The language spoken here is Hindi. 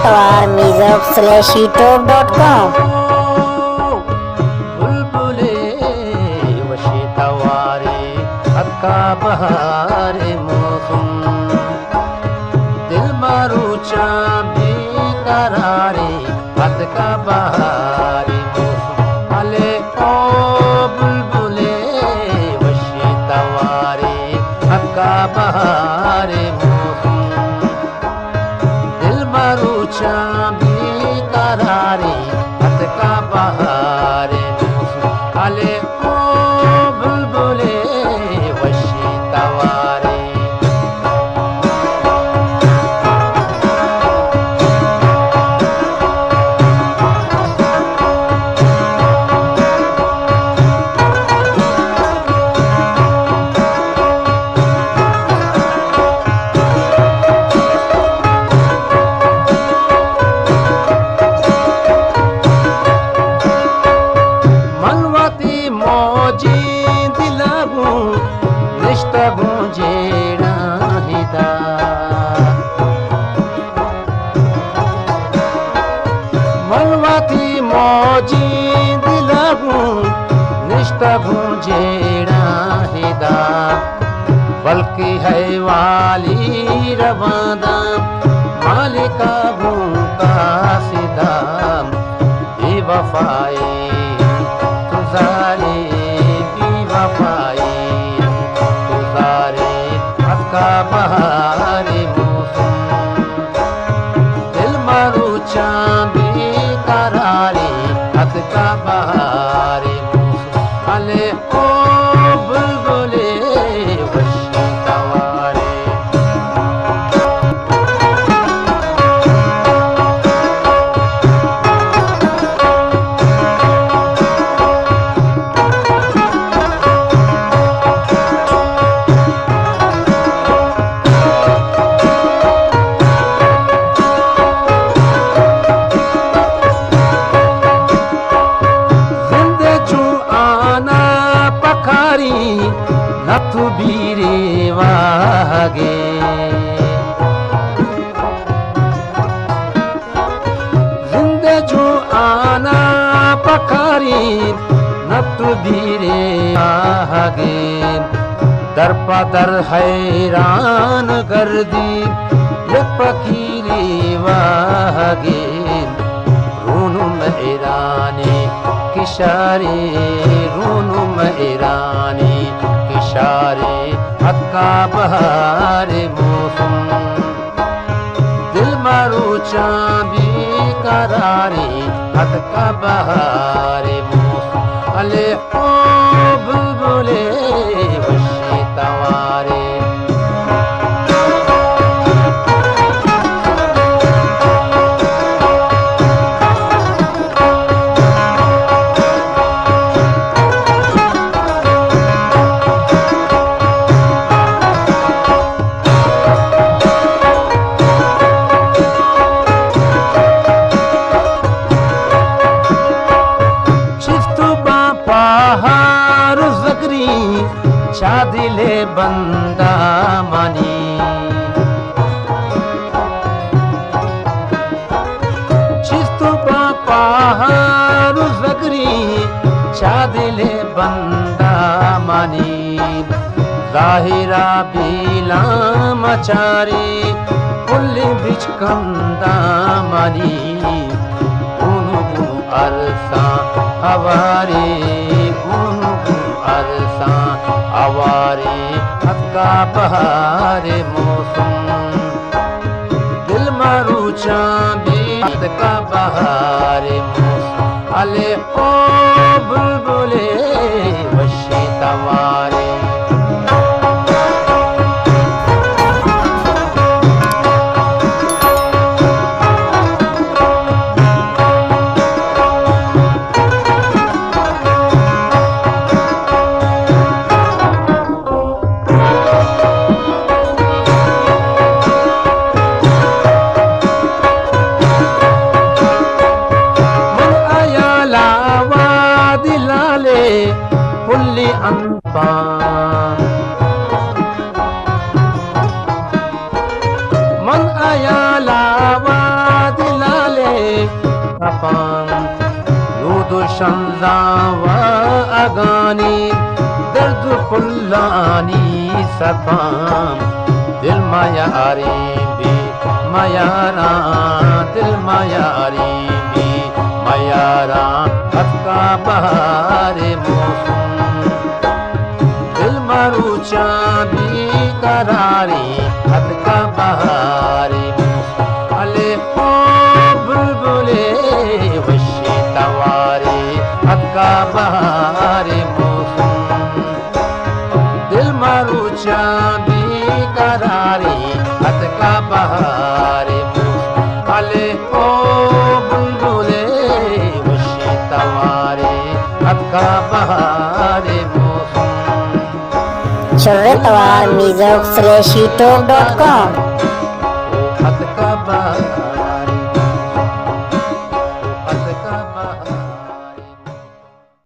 atwar.meezup/youtube.com बुलबुले वशी तवारे अक्का बहारे मौसम दिल मारूचा बेकरारे अक्का बहारे मौसम अले ओ बुलबुले वशी तवारे अक्का बहारे मौसम दिल मारूचा बेकरारे अक्का बहारे अले ओ बुलबुले वशी तवारे मनवाती मौजी दिलागू निष्ठा भूंजेड़ा हिदा बल्कि है वाली रवादा मालिका भूका सीधा बेवफाई तुझारे बेवफाई तुझारे अक्का बहारे मौसम दिल मारूचा बेकरारे अक्का बहारे मौसम अले ओ बुलबुले वशी तवारे नथु बीरे वागे जिंदे जो आना पखारी नथु बीरे वागे दर पदर हैरान कर दी ये पकीरे वागे रोनु मेहरानी किशारे रोनु मेहरानी किशारे अक्का बहारे मौसम दिल मारूचा बेकरारे अक्का बहारे मौसम अले ओ बुलबुले वशी तवारे शादिले बंदा मानी चिस्तु पहाड़ जगरी शादिले बंदा मानी जाहिरा बीला मचारी पुल्ली बिच कंदा मानी गुनु गुनु अरसा हवारे गुनु गुनु अरसा आवारे अक्का बहारे मौसम दिल मारूचा अक्का बहारे मौसम अले ओ बुलबुले वशी तवारे पुल्ली अंपा दुशंजा व अगानी दर्द पुल्लानी सफाम दिल मायारी भी मायारा दिल मायारी भी मायारा हत्का बहारे मौसम दिल मरूचा भी करारी हत्का बहारे मौसम अले ओ बुलबुले वशी तवारे हत्का बहारे मौसम दिल मरूचा भी करारी हत्का बहारे मौसम अले ओ बुलबुले वशी तवारे हत्का बहारे मौसम Chorretwar Music /youtube.com हत्का बहारे